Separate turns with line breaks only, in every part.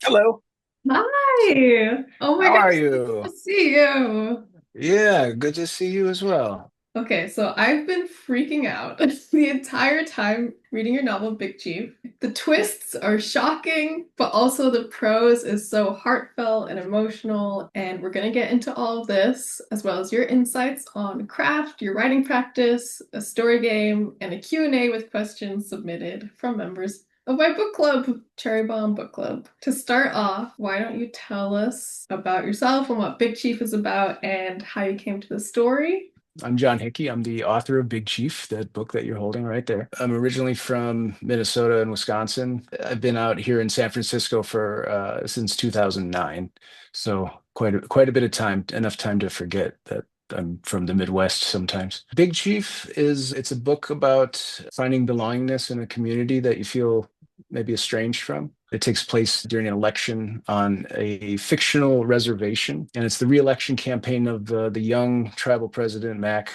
Hello.
Hi. Oh my
How
gosh,
are
so good to
you?
see you.
Yeah, good to see you as well.
Okay, so I've been freaking out the entire time reading your novel, Big Chief. The twists are shocking, but also the prose is so heartfelt and emotional. And we're going to get into all of this, as well as your insights on craft, your writing practice, a story game, and a Q&A with questions submitted from members of my book club, Cherry Bomb Book Club. To start off, why don't you tell us about yourself and what Big Chief is about and how you came to the story?
I'm Jon Hickey. I'm the author of Big Chief, that book that you're holding right there. I'm originally from Minnesota and Wisconsin. I've been out here in San Francisco for since 2009, so quite a bit of time, enough time to forget that I'm from the Midwest sometimes. Big Chief is it's a book about finding belongingness in a community that you feel maybe estranged from. It takes place during an election on a fictional reservation, and it's the re-election campaign of the young tribal president Mac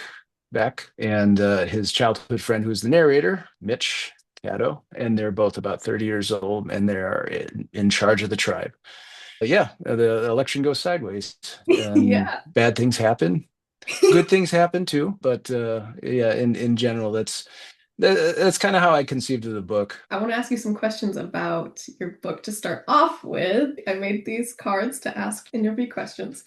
Beck and his childhood friend, who's the narrator, Mitch Caddo, and they're both about 30 years old, and they're in charge of the tribe. But yeah, the election goes sideways, and
Yeah.
bad things happen. Good things happen too, but yeah, in general, that's kind of how I conceived of the book.
I want to ask you some questions about your book to start off with. I made these cards to ask interview questions.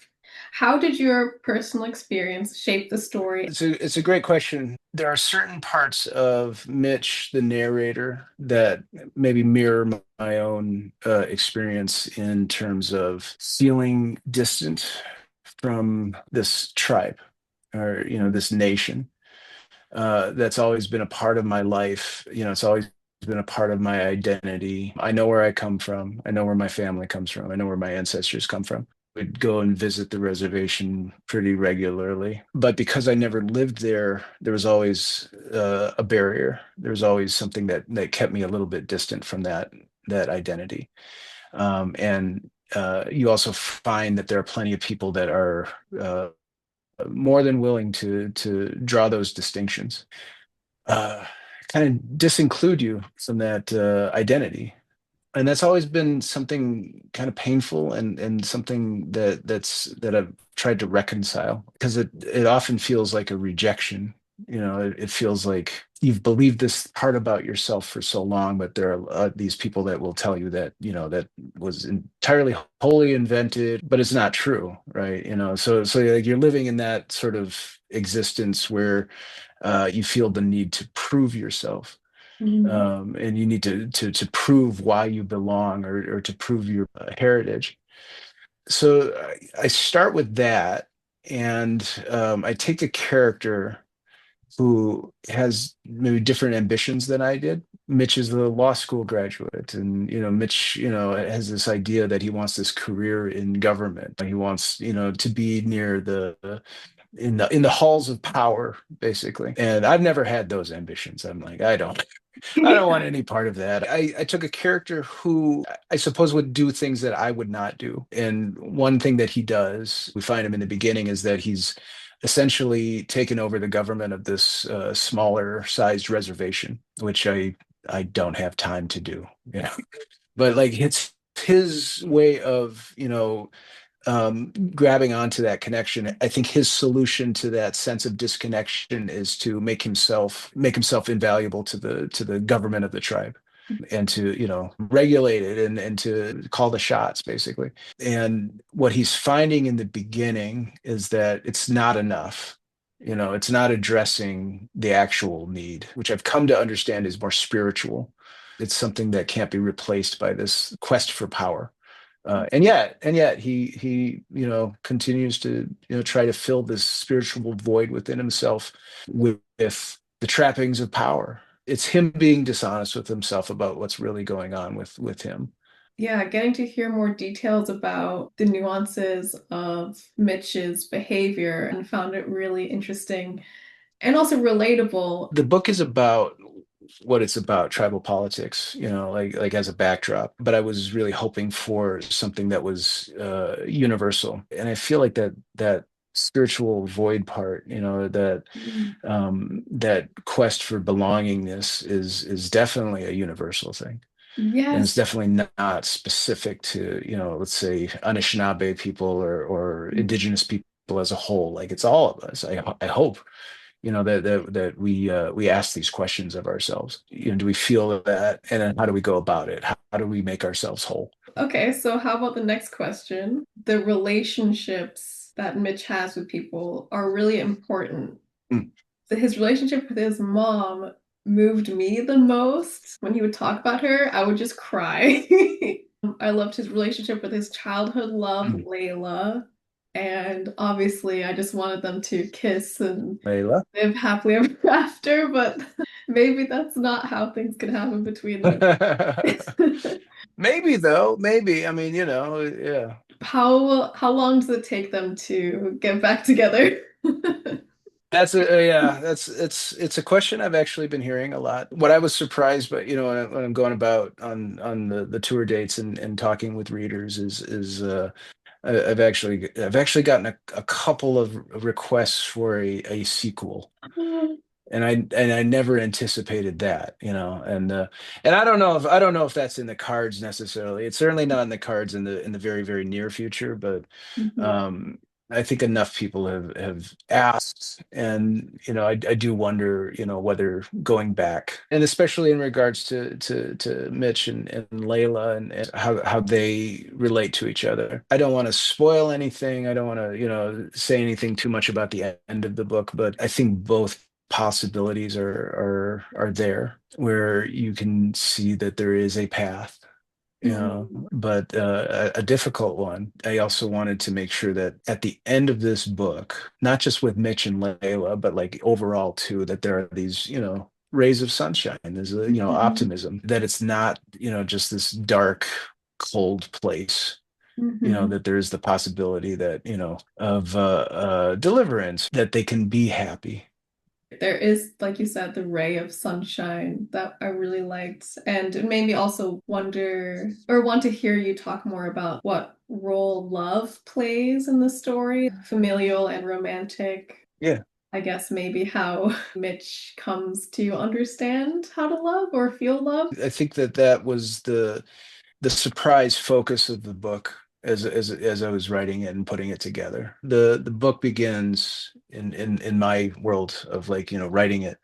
How did your personal experience shape the story?
It's a great question. There are certain parts of Mitch, the narrator, that maybe mirror my own experience in terms of feeling distant from this tribe or this nation. That's always been a part of my life. It's always been a part of my identity. I know where I come from. I know where my family comes from. I know where my ancestors come from. We'd go and visit the reservation pretty regularly. But because I never lived there, there was always a barrier. There was always something that kept me a little bit distant from that identity. And you also find that there are plenty of people that are more than willing to draw those distinctions, uh, kind of disinclude you from that identity. And that's always been something kind of painful and something that I've tried to reconcile because it often feels like a rejection. It feels like you've believed this part about yourself for so long, but there are these people that will tell you that, that was entirely wholly invented, but it's not true, right? So like you're living in that sort of existence where you feel the need to prove yourself,
Mhm.
and you need to prove why you belong or to prove your heritage. So I start with that, and I take a character who has maybe different ambitions than I did. Mitch is a law school graduate, and Mitch, has this idea that he wants this career in government. He wants, to be near the in the halls of power, basically. And I've never had those ambitions. I'm like, I don't want
Yeah.
any part of that. I took a character who I suppose would do things that I would not do. And one thing that he does, we find him in the beginning, is that he's essentially taken over the government of this smaller sized reservation, which I don't have time to do. But like it's his way of, grabbing onto that connection. I think his solution to that sense of disconnection is to make himself invaluable to the government of the tribe and to regulate it and to call the shots, basically. And what he's finding in the beginning is that it's not enough. It's not addressing the actual need, which I've come to understand is more spiritual. It's something that can't be replaced by this quest for power. And yet he continues to try to fill this spiritual void within himself with the trappings of power. It's him being dishonest with himself about what's really going on with him.
Yeah, getting to hear more details about the nuances of Mitch's behavior and found it really interesting and also relatable.
The book is about what it's about, tribal politics, like as a backdrop. But I was really hoping for something that was universal, and I feel like that spiritual void part, that quest for belongingness is definitely a universal thing. And it's
Yes.
definitely not specific to, let's say Anishinaabe people or indigenous people as a whole. Like it's all of us. I hope, that we ask these questions of ourselves. Do we feel that? And then how do we go about it? How do we make ourselves whole?
Okay, so how about the next question? The relationships that Mitch has with people are really important.
Mm.
His relationship with his mom moved me the most. When he would talk about her, I would just cry. I loved his relationship with his childhood love,
Mm.
Layla. And obviously, I just wanted them to kiss and
Layla?
live happily ever after, but maybe that's not how things can happen between them.
Maybe though, maybe. I mean, yeah.
How long does it take them to get back together?
Yeah, it's a question I've actually been hearing a lot. What I was surprised, but when I'm going about on the tour dates and talking with readers is I've actually gotten a couple of requests for a sequel. And I never anticipated that, and I don't know if that's in the cards necessarily. It's certainly not in the cards in the very, very near future, but
Mhm.
um, I think enough people have asked, and I do wonder, whether going back, and especially in regards to Mitch and Layla and how they relate to each other. I don't want to spoil anything. I don't want to, say anything too much about the end of the book, but I think both possibilities are there where you can see that there is a path,
Mhm.
but a difficult one. I also wanted to make sure that at the end of this book, not just with Mitch and Layla, but like overall too, that there are these, rays of sunshine. There's
Mhm.
optimism, that it's not, just this dark, cold place.
Mhm.
That there's the possibility that, of deliverance, that they can be happy.
There is, like you said, the ray of sunshine that I really liked. And it made me also wonder or want to hear you talk more about what role love plays in the story, familial and romantic.
Yeah.
I guess maybe how Mitch comes to understand how to love or feel love.
I think that was the surprise focus of the book as I was writing it and putting it together. The book begins in my world of, like, writing it,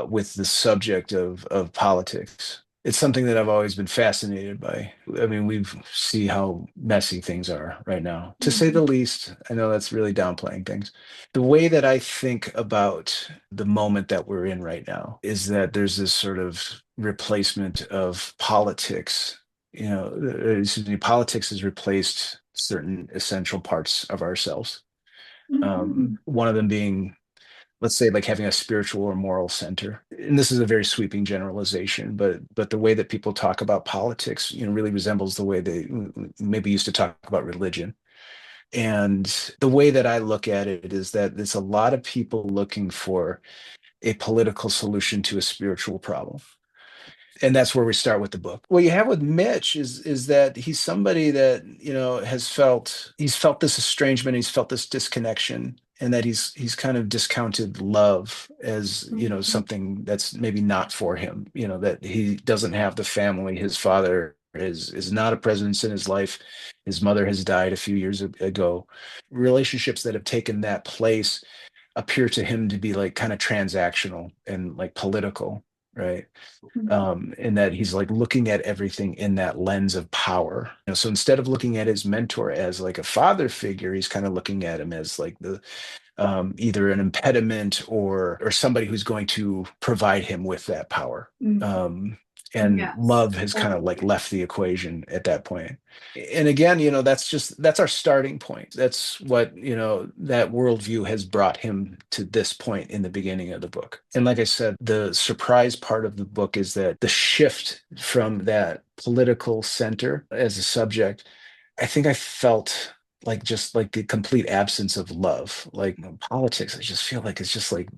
with the subject of politics. It's something that I've always been fascinated by. I mean, we see how messy things are right now, to say the
Mhm.
least. I know that's really downplaying things. The way that I think about the moment that we're in right now is that there's this sort of replacement of politics. Excuse me, politics has replaced certain essential parts of ourselves.
Mhm.
One of them being, let's say, like having a spiritual or moral center. And this is a very sweeping generalization, but the way that people talk about politics, really resembles the way they maybe used to talk about religion. And the way that I look at it is that there's a lot of people looking for a political solution to a spiritual problem. And that's where we start with the book. What you have with Mitch is that he's somebody that, he's felt this estrangement, he's felt this disconnection, and that he's kind of discounted love as,
Mhm.
something that's maybe not for him, that he doesn't have the family. His father is not a presence in his life. His mother has died a few years ago. Relationships that have taken that place appear to him to be like kind of transactional and like political, right?
Mhm.
In that he's like looking at everything in that lens of power. So instead of looking at his mentor as like a father figure, he's kind of looking at him as like the either an impediment or somebody who's going to provide him with that power.
Mhm.
Um, and
Yes,
love has kind of like
totally.
left the equation at that point. And again, that's our starting point. That's what, that worldview has brought him to this point in the beginning of the book. And like I said, the surprise part of the book is that the shift from that political center as a subject, I think I felt like just like the complete absence of love. Like politics, I just feel like it's just like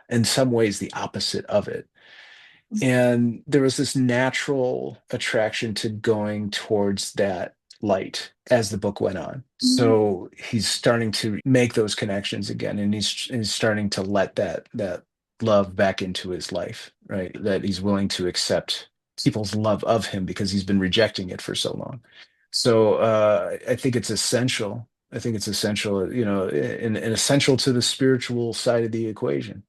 in some ways the opposite of it. And there was this natural attraction to going towards that light as the book went on.
Mhm.
So he's starting to make those connections again, and he's starting to let that love back into his life, right? That he's willing to accept. people's love of him because he's been rejecting it for so long. So I think it's essential. I think it's essential, and essential to the spiritual side of the equation.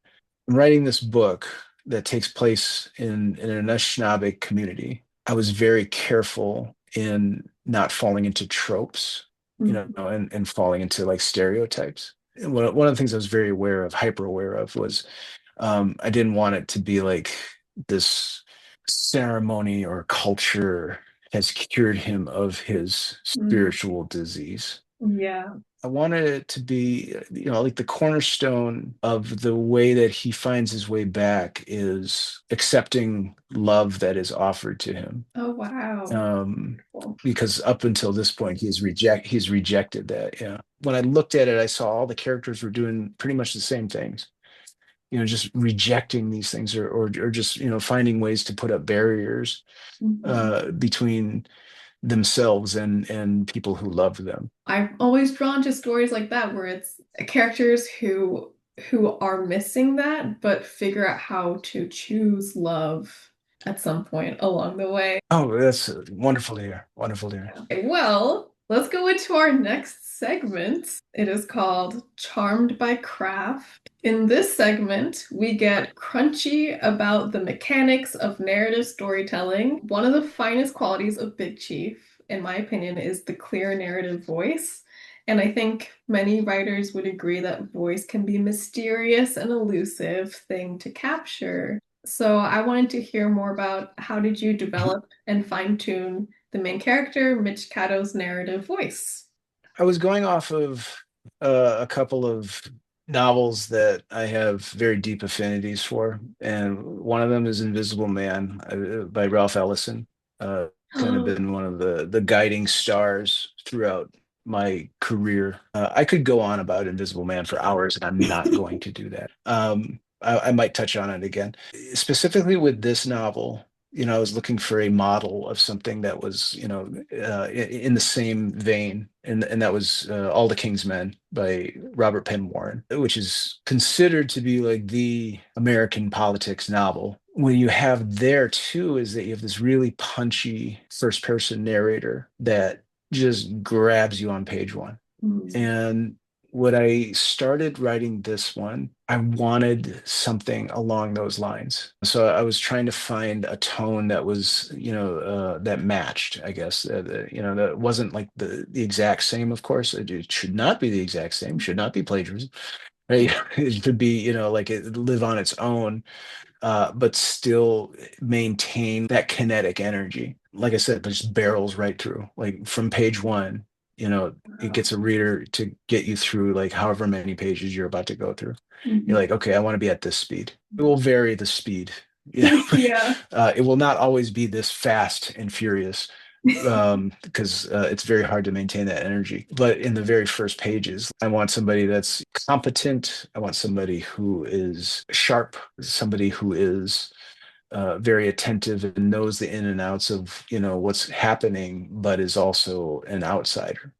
I'm writing this book that takes place in an Anishinaabe community. I was very careful in not falling into tropes, and falling into like stereotypes. And one of the things I was very aware of, hyper aware of, was I didn't want it to be like this ceremony or culture has cured him of his
Mm.
spiritual disease.
Yeah.
I wanted it to be, like the cornerstone of the way that he finds his way back is accepting love that is offered to him.
Oh, wow.
Um,
Cool.
because up until this point, he's rejected that. Yeah. When I looked at it, I saw all the characters were doing pretty much the same things. Just rejecting these things, or just, finding ways to put up barriers
Mhm.
between themselves and people who love them.
I've always drawn to stories like that where it's characters who are missing that but figure out how to choose love at some point along the way.
Oh, that's wonderful to hear. Wonderful to hear.
Okay, well, let's go into our next segment. It is called Charmed by Craft. In this segment, we get crunchy about the mechanics of narrative storytelling. One of the finest qualities of Big Chief, in my opinion, is the clear narrative voice. And I think many writers would agree that voice can be a mysterious and elusive thing to capture. So I wanted to hear more about how did you develop and fine-tune the main character, Mitch Cato's narrative voice.
I was going off of a couple of novels that I have very deep affinities for, and one of them is Invisible Man by Ralph Ellison. Kind of been one of the guiding stars throughout my career. I could go on about Invisible Man for hours, and I'm not going to do that. I might touch on it again. Specifically with this novel, I was looking for a model of something that was, in the same vein, and that was All the King's Men by Robert Penn Warren, which is considered to be like the American politics novel. What you have there too is that you have this really punchy first person narrator that just grabs you on page one.
Mm.
And when I started writing this one, I wanted something along those lines. So I was trying to find a tone that was, that matched, I guess. That wasn't like the exact same, of course. It should not be the exact same, should not be plagiarism, right? It should be, like it live on its own, but still maintain that kinetic energy. Like I said, it just barrels right through. Like from page one, it
Wow.
gets a reader to get you through like however many pages you're about to go through. You're
Mhm.
like, okay, I want to be at this speed. It will vary the speed.
Yeah.
It will not always be this fast and furious, because it's very hard to maintain that energy. But in the very first pages, I want somebody that's competent. I want somebody who is sharp, somebody who is very attentive and knows the in and outs of, what's happening, but is also an outsider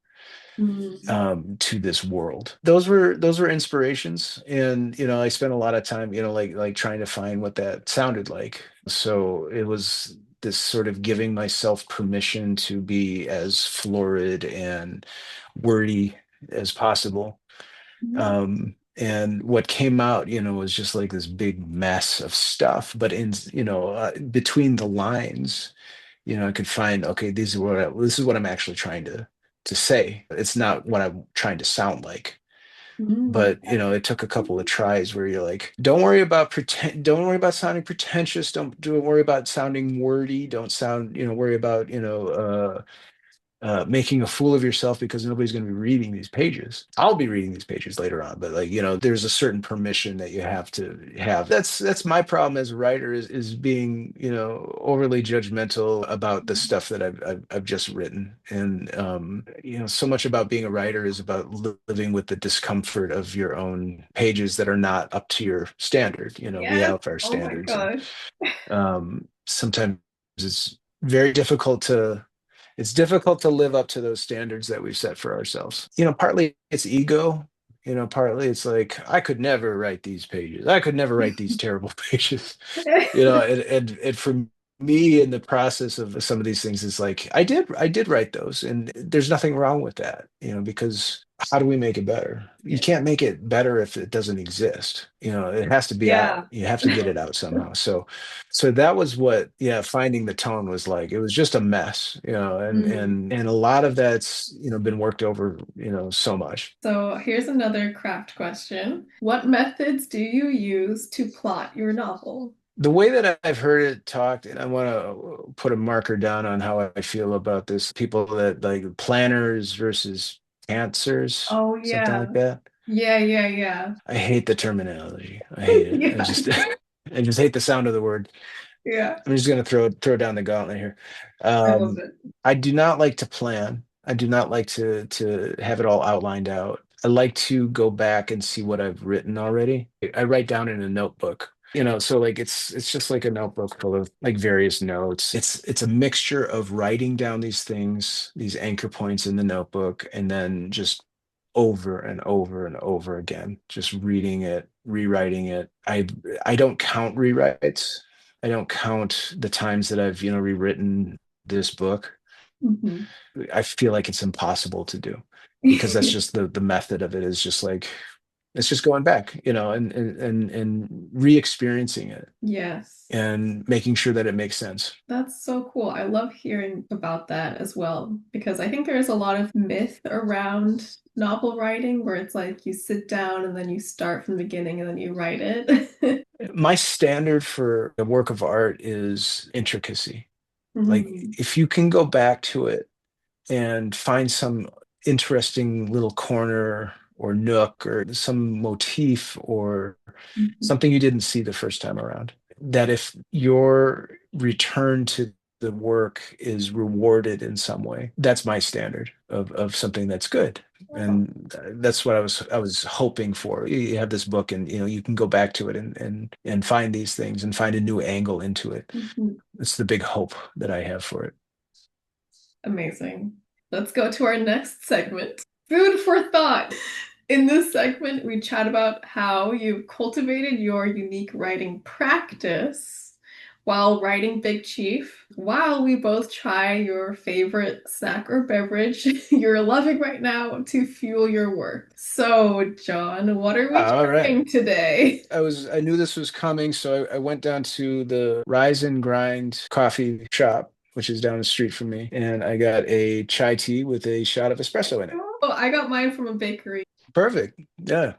Mm.
to this world. Those were inspirations, and I spent a lot of time, like trying to find what that sounded like. So it was this sort of giving myself permission to be as florid and wordy as possible.
Yeah.
And what came out, was just like this big mess of stuff. But between the lines, I could find, okay, this is what I'm actually trying to say. It's not what I'm trying to sound like.
Mm.
But it took a couple of tries where you're like, don't worry about sounding pretentious, don't worry about sounding wordy, don't sound, worry about, making a fool of yourself because nobody's going to be reading these pages. I'll be reading these pages later on, but like, there's a certain permission that you have to have. That's my problem as a writer is being, overly judgmental about the stuff that I've just written. And so much about being a writer is about living with the discomfort of your own pages that are not up to your standard. We
Yes.
have our
Oh my
standards, and
gosh.
sometimes it's very difficult to live up to those standards that we've set for ourselves. Partly it's ego, partly it's like, I could never write these pages. I could never write these terrible pages. And for me in the process of some of these things is like I did write those, and there's nothing wrong with that, because how do we make it better? You
Yeah.
can't make it better if it doesn't exist. It has to be out.
Yeah.
You have to get it out somehow. So that was what, yeah, finding the tone was like. It was just a mess, and
Mm.
and a lot of that's, been worked over, so much.
So here's another craft question. What methods do you use to plot your novel?
The way that I've heard it talked, and I want to put a marker down on how I feel about this, people that like planners versus pantsers,
Oh
something
yeah.
like that.
Yeah, yeah, yeah.
I hate the terminology. I hate it. I
Yeah.
just I just hate the sound of the word.
Yeah.
I'm just gonna throw down the gauntlet here.
I love
Um,
it.
I do not like to plan. I do not like to have it all outlined out. I like to go back and see what I've written already. I write down in a notebook. So like it's just like a notebook full of like various notes. It's a mixture of writing down these things, these anchor points in the notebook, and then just over and over and over again, just reading it, rewriting it. I don't count rewrites. I don't count the times that I've, rewritten this book.
Mhm.
I feel like it's impossible to do because that's just the method of it is just like it's just going back, and re-experiencing it
Yes.
and making sure that it makes sense.
That's so cool. I love hearing about that as well because I think there's a lot of myth around novel writing where it's like you sit down and then you start from the beginning and then you write it.
My standard for a work of art is intricacy. Like
Mhm.
if you can go back to it and find some interesting little corner or nook or some motif or
Mhm.
something you didn't see the first time around. That if your return to the work is rewarded in some way, that's my standard of something that's good.
Wow.
And that's what I was hoping for. You have this book, and you can go back to it and find these things and find a new angle into it.
Mhm.
It's the big hope that I have for it.
Amazing. Let's go to our next segment. Food for thought. In this segment, we chat about how you've cultivated your unique writing practice while writing Big Chief, while we both try your favorite snack or beverage you're loving right now to fuel your work. So, John, what are we
All right.
trying today?
I knew this was coming, so I went down to the Rise and Grind coffee shop, which is down the street from me, and I got a chai tea with a shot of espresso in it.
Oh, I got mine from a bakery.
Perfect. Yeah.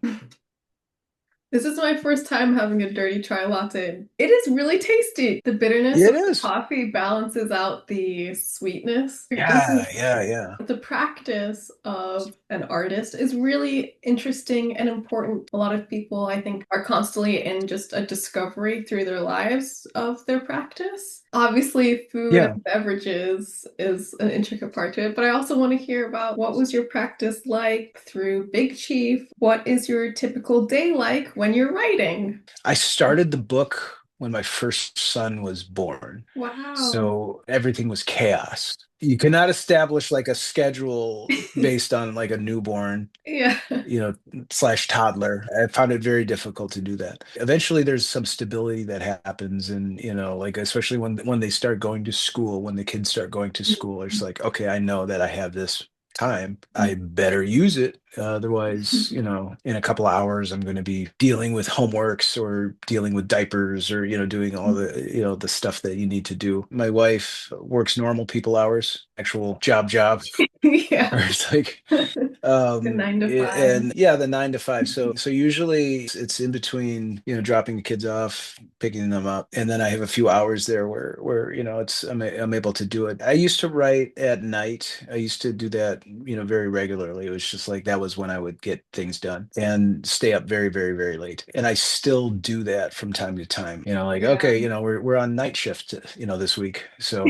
This is my first time having a dirty chai latte. It is really tasty. The bitterness
Yeah,
of
it
the
is.
coffee balances out the sweetness. This
Yeah,
is
yeah, yeah.
the practice of an artist is really interesting and important. A lot of people, I think, are constantly in just a discovery through their lives of their practice. Obviously, food
Yeah.
and beverages is an intricate part to it, but I also want to hear about what was your practice like through Big Chief? What is your typical day like when you're writing?
I started the book when my first son was born.
Wow.
So everything was chaos. You cannot establish like a schedule based on like a newborn,
Yeah.
slash toddler. I found it very difficult to do that. Eventually, there's some stability that happens, and like especially when they start going to school, when the kids start going to school, it's like, okay, I know that I have this time. I better use it. Otherwise, in a couple of hours, I'm going to be dealing with homeworks or dealing with diapers or, doing all the stuff that you need to do. My wife works normal people hours, actual job.
Yeah.
Or it's like
The 9 to 5.
and yeah, the 9 to 5. So usually it's in between, dropping the kids off, picking them up, and then I have a few hours there where I'm able to do it. I used to write at night. I used to do that, very regularly. It was just like that was when I would get things done and stay up very, very, very late. And I still do that from time to time. Like,
Yeah.
okay, we're on night shift, this week. So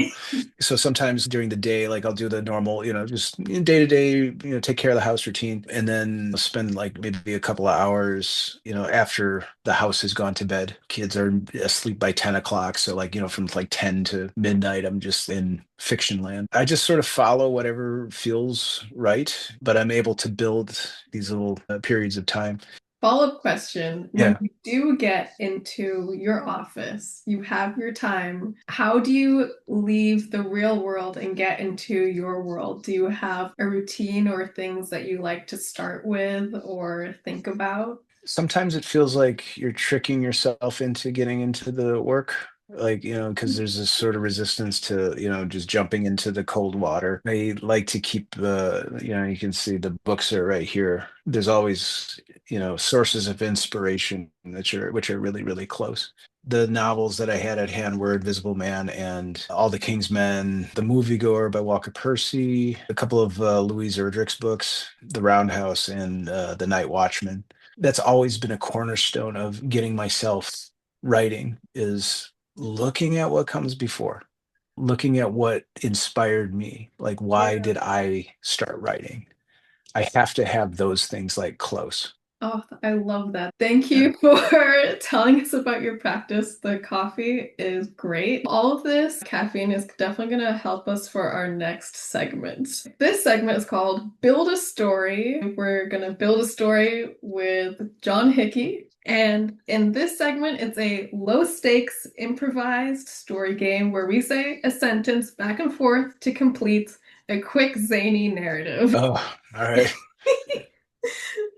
sometimes during the day, like I'll do the normal, just day to day, take care of the house routine, and then spend like maybe a couple of hours, after the house has gone to bed. Kids are asleep by 10 o'clock. So like, from like 10 to midnight, I'm just in fiction land. I just sort of follow whatever feels right, but I'm able to build these little periods of time.
Follow-up question. When
Yeah.
you do get into your office, you have your time, how do you leave the real world and get into your world? Do you have a routine or things that you like to start with or think about?
Sometimes it feels like you're tricking yourself into getting into the work. Like, because there's this sort of resistance to, just jumping into the cold water. I like to keep you can see the books are right here. There's always, sources of inspiration which are really, really close. The novels that I had at hand were Invisible Man and All the King's Men, The Moviegoer by Walker Percy, a couple of Louise Erdrich's books, The Roundhouse and The Night Watchman. That's always been a cornerstone of getting myself writing is looking at what comes before, looking at what inspired me. Like, why
Yeah.
did I start writing? I have to have those things like close.
Oh, I love that. Thank
Yeah.
you for telling us about your practice. The coffee is great. All of this caffeine is definitely going to help us for our next segment. This segment is called Build a Story. We're going to build a story with Jon Hickey. And in this segment, it's a low stakes improvised story game where we say a sentence back and forth to complete a quick, zany narrative.
Oh, all right.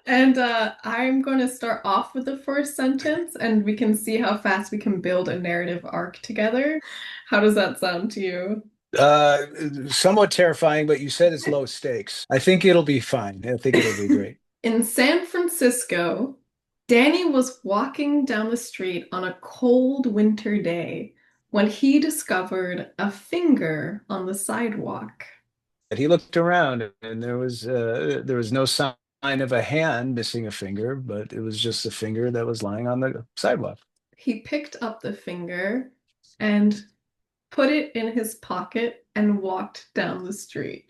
And I'm going to start off with the first sentence, and we can see how fast we can build a narrative arc together. How does that sound to you?
Uh, Somewhat terrifying, but you said it's low stakes. I think it'll be fine. I think it'll be great.
In San Francisco, Danny was walking down the street on a cold winter day when he discovered a finger on the sidewalk.
And he looked around, and there was no sign of a hand missing a finger, but it was just a finger that was lying on the sidewalk.
He picked up the finger and put it in his pocket and walked down the street.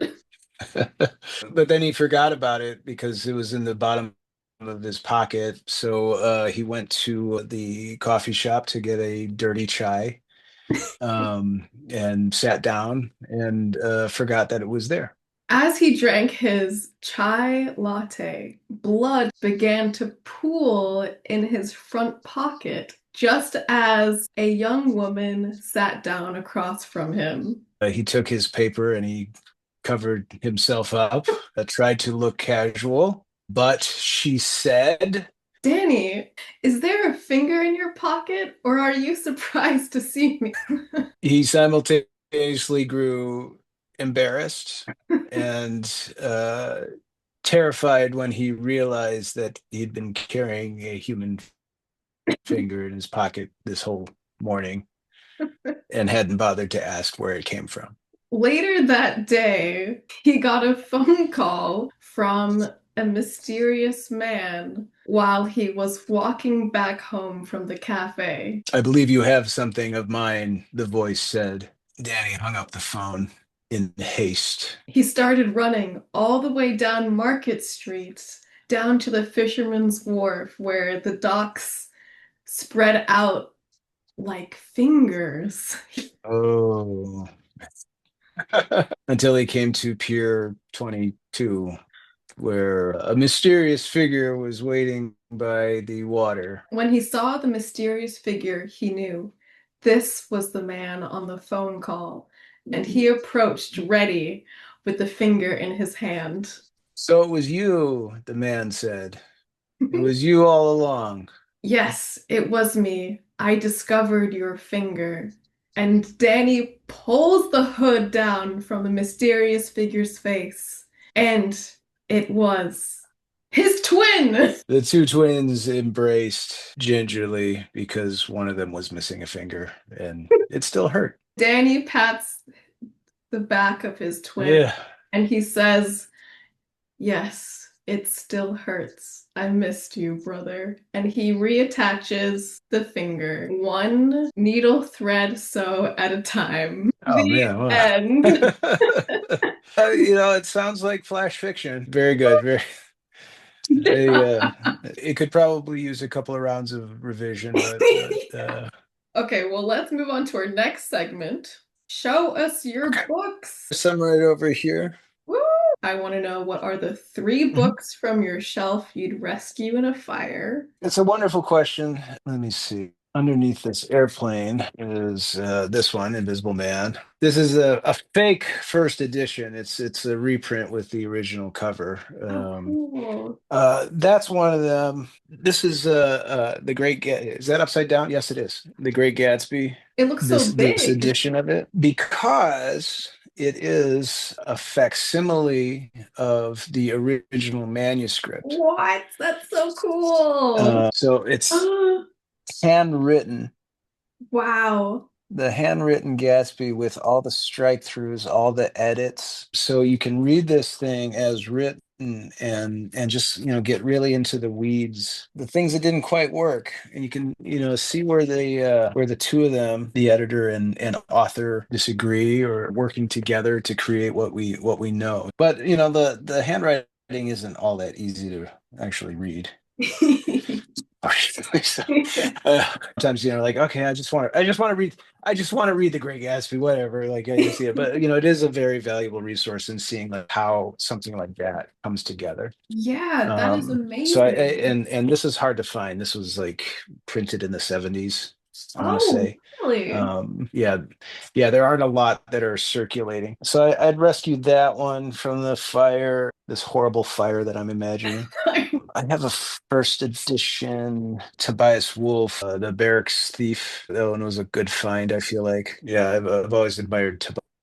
But then he forgot about it because it was in the bottom of his pocket. So he went to the coffee shop to get a dirty chai, and sat down and forgot that it was there.
As he drank his chai latte, blood began to pool in his front pocket just as a young woman sat down across from him.
He took his paper and he covered himself up, tried to look casual, but she said,
Danny, is there a finger in your pocket, or are you surprised to see me?
he simultaneously grew embarrassed and terrified when he realized that he'd been carrying a human finger in his pocket this whole morning and hadn't bothered to ask where it came from.
Later that day, he got a phone call from a mysterious man while he was walking back home from the cafe.
I believe you have something of mine, the voice said. Danny hung up the phone in haste.
He started running all the way down Market Street, down to the Fisherman's Wharf, where the docks spread out like fingers.
Oh. Until he came to Pier 22, where a mysterious figure was waiting by the water.
When he saw the mysterious figure, he knew this was the man on the phone call, and he approached ready with the finger in his hand.
So it was you, the man said. It was you all along.
Yes, it was me. I discovered your finger. And Danny pulls the hood down from the mysterious figure's face. And it was his twin.
The two twins embraced gingerly because one of them was missing a finger and it still hurt.
Danny pats the back of his twin
Yeah.
and he says, yes, it still hurts. I missed you, brother. And he reattaches the finger, one needle thread sew at a time.
Oh
The
man. Wow.
end.
It sounds like flash fiction. Very good. Very. It could probably use a couple of rounds of revision, but
Okay, well, let's move on to our next segment. Show us your
okay.
books.
Some right over here.
Woo! I want to know, what are the three
Mhm.
books from your shelf you'd rescue in a fire?
It's a wonderful question. Let me see. Underneath this airplane is this one, Invisible Man. This is a fake first edition. It's a reprint with the original cover.
Oh, cool.
That's one of them. This is the Great Is that upside down? Yes, it is. The Great Gatsby.
It looks so
This
big.
edition of it because it is a facsimile of the original manuscript.
What? That's so cool.
So it's
Oh,
handwritten,
wow.
the handwritten Gatsby with all the strike throughs, all the edits. So you can read this thing as written and just, get really into the weeds, the things that didn't quite work. And you can, see where the two of them, the editor and author, disagree or working together to create what we know. But the handwriting isn't all that easy to actually read. So, sometimes like, okay, I just want to read The Great Gatsby, whatever, like I just, but it is a very valuable resource in seeing like how something like that comes together.
Yeah, that is
So
amazing.
and this is hard to find. This was like printed in the 70s, I want to
Oh,
say.
really?
Yeah, yeah, there aren't a lot that are circulating. So I'd rescued that one from the fire, this horrible fire that I'm imagining. I have a first edition Tobias Wolff, The Barracks Thief. That one was a good find, I feel like. Yeah, I've always admired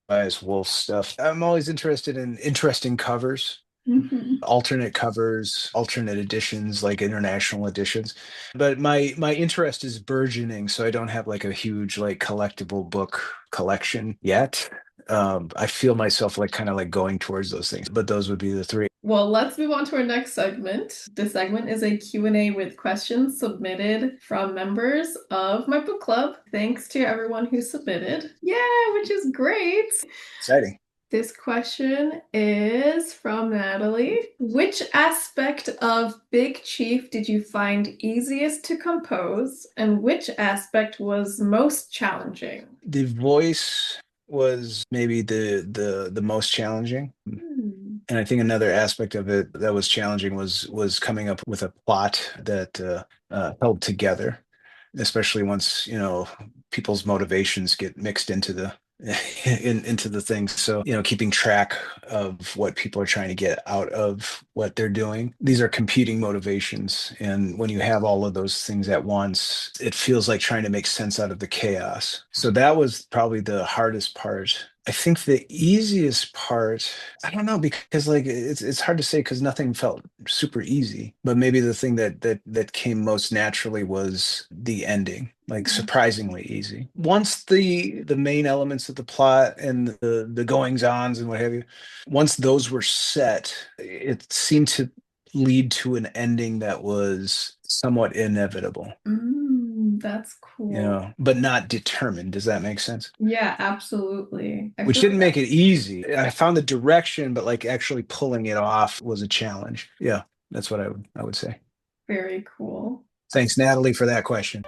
Tobias Wolff stuff. I'm always interested in interesting covers,
Mhm.
alternate covers, alternate editions, like international editions. But my interest is burgeoning, so I don't have like a huge like collectible book collection yet. I feel myself like kind of like going towards those things, but those would be the three.
Well, let's move on to our next segment. This segment is a Q&A with questions submitted from members of my book club. Thanks to everyone who submitted. Yeah, which is great.
Exciting.
This question is from Natalie. Which aspect of Big Chief did you find easiest to compose, and which aspect was most challenging?
The voice was maybe the most challenging.
Hmm.
And I think another aspect of it that was challenging was coming up with a plot that held together, especially once, people's motivations get mixed into the into the thing. So, keeping track of what people are trying to get out of what they're doing. These are competing motivations. And when you have all of those things at once, it feels like trying to make sense out of the chaos. So that was probably the hardest part. I think the easiest part, I don't know, because like it's hard to say because nothing felt super easy. But maybe the thing that came most naturally was the ending, like surprisingly easy. Once the main elements of the plot and the goings-ons and what have you, once those were set, it seemed to lead to an ending that was somewhat inevitable,
That's
you
cool.
know, but not determined. Does that make sense?
Yeah, absolutely. I
Which
feel like
didn't make it easy. I found the direction, but like actually pulling it off was a challenge. Yeah, that's what I would say.
very cool.
Thanks, Natalie, for that question.